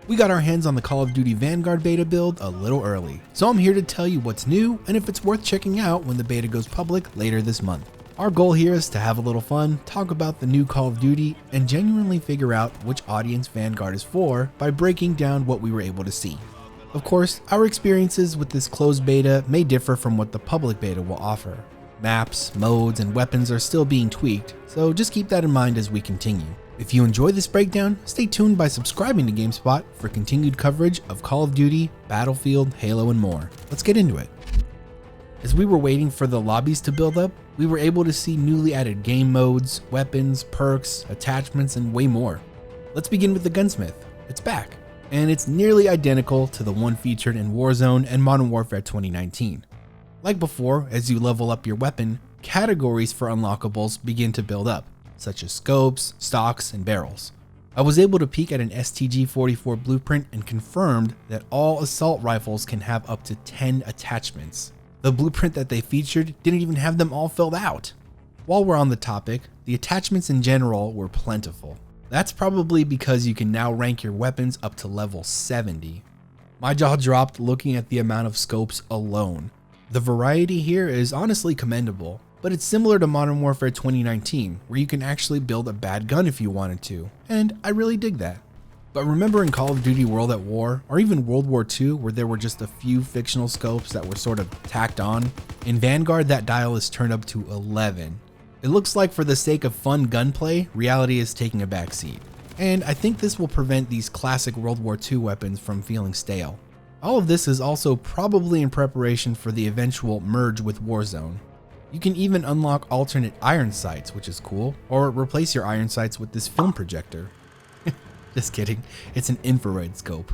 We got our hands on the Call of Duty Vanguard Beta build a little early, so I'm here to tell you what's new and if it's worth checking out when the beta goes public later this month. Our goal here is to have a little fun, talk about the new Call of Duty, and genuinely figure out which audience Vanguard is for by breaking down what we were able to see. Of course, our experiences with this closed beta may differ from what the public beta will offer. Maps, modes, and weapons are still being tweaked, so just keep that in mind as we continue. If you enjoy this breakdown, stay tuned by subscribing to GameSpot for continued coverage of Call of Duty, Battlefield, Halo, and more. Let's get into it. As we were waiting for the lobbies to build up, we were able to see newly added game modes, weapons, perks, attachments, and way more. Let's begin with the Gunsmith. It's back, and it's nearly identical to the one featured in Warzone and Modern Warfare 2019. Like before, as you level up your weapon, categories for unlockables begin to build up, such as scopes, stocks, and barrels. I was able to peek at an STG-44 blueprint and confirmed that all assault rifles can have up to 10 attachments. The blueprint that they featured didn't even have them all filled out. While we're on the topic, the attachments in general were plentiful. That's probably because you can now rank your weapons up to level 70. My jaw dropped looking at the amount of scopes alone. The variety here is honestly commendable, but it's similar to Modern Warfare 2019, where you can actually build a bad gun if you wanted to, and I really dig that. But remember in Call of Duty World at War, or even World War II, where there were just a few fictional scopes that were sort of tacked on? In Vanguard, that dial is turned up to 11. It looks like for the sake of fun gunplay, reality is taking a backseat. And I think this will prevent these classic World War II weapons from feeling stale. All of this is also probably in preparation for the eventual merge with Warzone. You can even unlock alternate iron sights, which is cool, or replace your iron sights with this film projector. Just kidding, it's an infrared scope.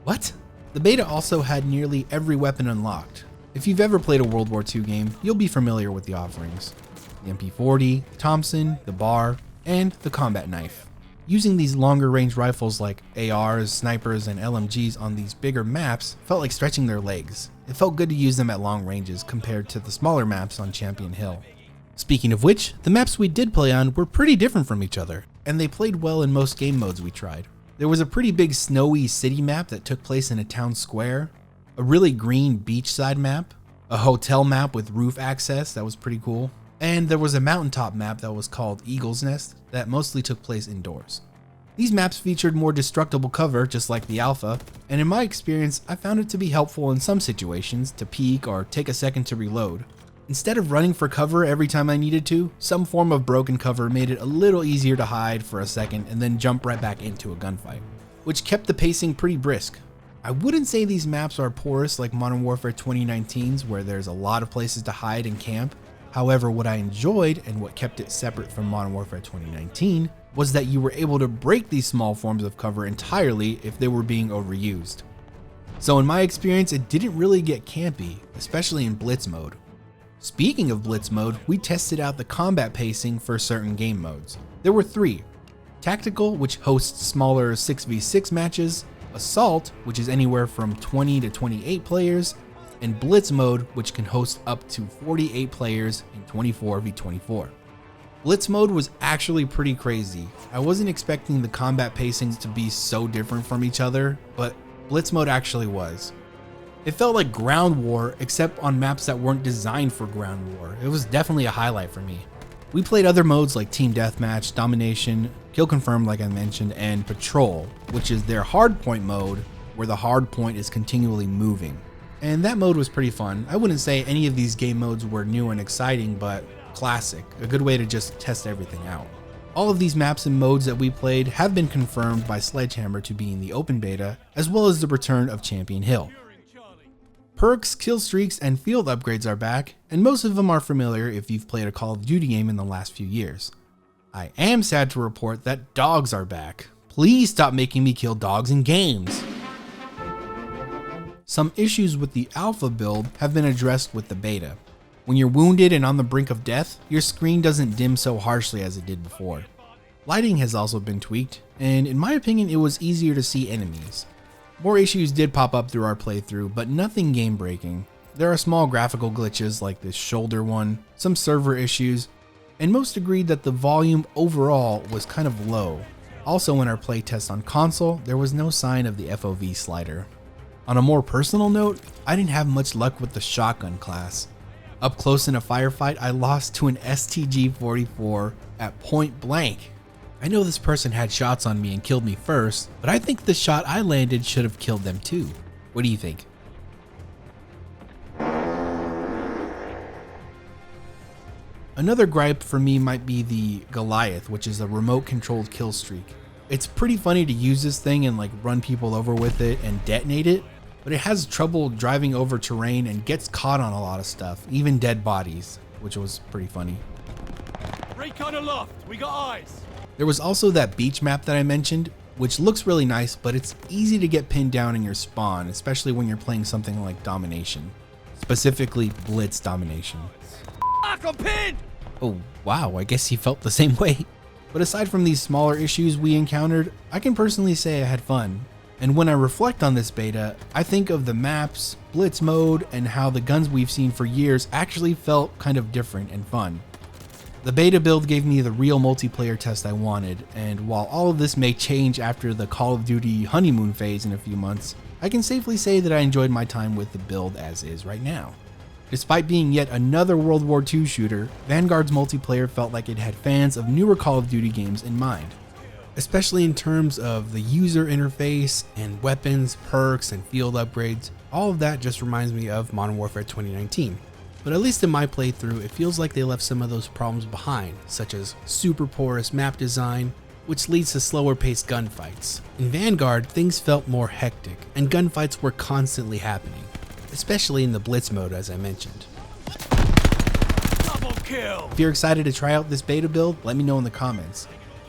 What? The beta also had nearly every weapon unlocked. If you've ever played a World War II game, you'll be familiar with the offerings. The MP40, Thompson, the bar, and the combat knife. Using these longer range rifles like ARs, snipers, and LMGs on these bigger maps felt like stretching their legs. It felt good to use them at long ranges compared to the smaller maps on Champion Hill. Speaking of which, the maps we did play on were pretty different from each other, and they played well in most game modes we tried. There was a pretty big snowy city map that took place in a town square, a really green beachside map, a hotel map with roof access that was pretty cool, and there was a mountaintop map that was called Eagle's Nest that mostly took place indoors. These maps featured more destructible cover just like the alpha, and in my experience I found it to be helpful in some situations to peek or take a second to reload. Instead of running for cover every time I needed to, some form of broken cover made it a little easier to hide for a second and then jump right back into a gunfight, which kept the pacing pretty brisk. I wouldn't say these maps are porous like Modern Warfare 2019's where there's a lot of places to hide and camp. However, what I enjoyed and what kept it separate from Modern Warfare 2019 was that you were able to break these small forms of cover entirely if they were being overused. So in my experience, it didn't really get campy, especially in Blitz mode. Speaking of Blitz mode, we tested out the combat pacing for certain game modes. There were 3. Tactical, which hosts smaller 6v6 matches, Assault, which is anywhere from 20 to 28 players, and Blitz mode, which can host up to 48 players in 24v24. Blitz mode was actually pretty crazy. I wasn't expecting the combat pacings to be so different from each other, but Blitz mode actually was. It felt like ground war, except on maps that weren't designed for ground war. It was definitely a highlight for me. We played other modes like Team Deathmatch, Domination, Kill Confirmed like I mentioned, and Patrol, which is their hardpoint mode, where the hardpoint is continually moving. And that mode was pretty fun. I wouldn't say any of these game modes were new and exciting, but classic, a good way to just test everything out. All of these maps and modes that we played have been confirmed by Sledgehammer to be in the open beta, as well as the return of Champion Hill. Perks, killstreaks, and field upgrades are back, and most of them are familiar if you've played a Call of Duty game in the last few years. I am sad to report that dogs are back. Please stop making me kill dogs in games. Some issues with the alpha build have been addressed with the beta. When you're wounded and on the brink of death, your screen doesn't dim so harshly as it did before. Lighting has also been tweaked, and in my opinion it was easier to see enemies. More issues did pop up through our playthrough, but nothing game breaking. There are small graphical glitches like this shoulder one, some server issues, and most agreed that the volume overall was kind of low. Also in our playtest on console, there was no sign of the FOV slider. On a more personal note, I didn't have much luck with the shotgun class. Up close in a firefight, I lost to an STG-44 at point blank. I know this person had shots on me and killed me first, but I think the shot I landed should have killed them too. What do you think? Another gripe for me might be the Goliath, which is a remote controlled kill streak. It's pretty funny to use this thing and like run people over with it and detonate it, but it has trouble driving over terrain and gets caught on a lot of stuff, even dead bodies, which was pretty funny. Recon aloft, we got eyes. There was also that beach map that I mentioned, which looks really nice, but it's easy to get pinned down in your spawn, especially when you're playing something like Domination, specifically Blitz Domination. I'm pinned! Oh wow, I guess he felt the same way. But aside from these smaller issues we encountered, I can personally say I had fun. And when I reflect on this beta, I think of the maps, Blitz mode, and how the guns we've seen for years actually felt kind of different and fun. The beta build gave me the real multiplayer test I wanted, and while all of this may change after the Call of Duty honeymoon phase in a few months, I can safely say that I enjoyed my time with the build as is right now. Despite being yet another World War II shooter, Vanguard's multiplayer felt like it had fans of newer Call of Duty games in mind, especially in terms of the user interface and weapons, perks, and field upgrades. All of that just reminds me of Modern Warfare 2019. But at least in my playthrough, it feels like they left some of those problems behind, such as super porous map design, which leads to slower paced gunfights. In Vanguard, things felt more hectic, and gunfights were constantly happening, especially in the Blitz mode as I mentioned. Double kill! If you're excited to try out this beta build, let me know in the comments.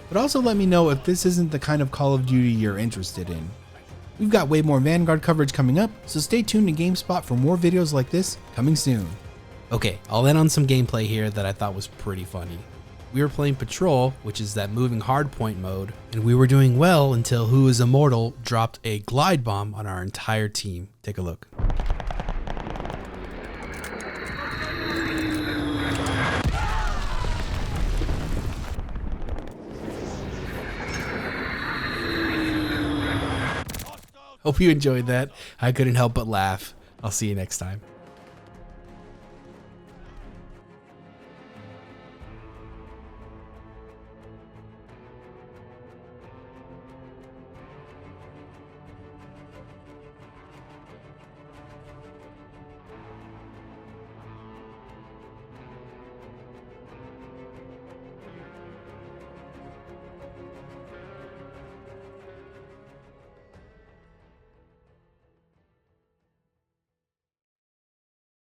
But also let me know if this isn't the kind of Call of Duty you're interested in. We've got way more Vanguard coverage coming up, so stay tuned to GameSpot for more videos like this coming soon. Okay, I'll end on some gameplay here that I thought was pretty funny. We were playing Patrol, which is that moving hardpoint mode, and we were doing well until Who is Immortal dropped a glide bomb on our entire team. Take a look. Hope you enjoyed that. I couldn't help but laugh. I'll see you next time.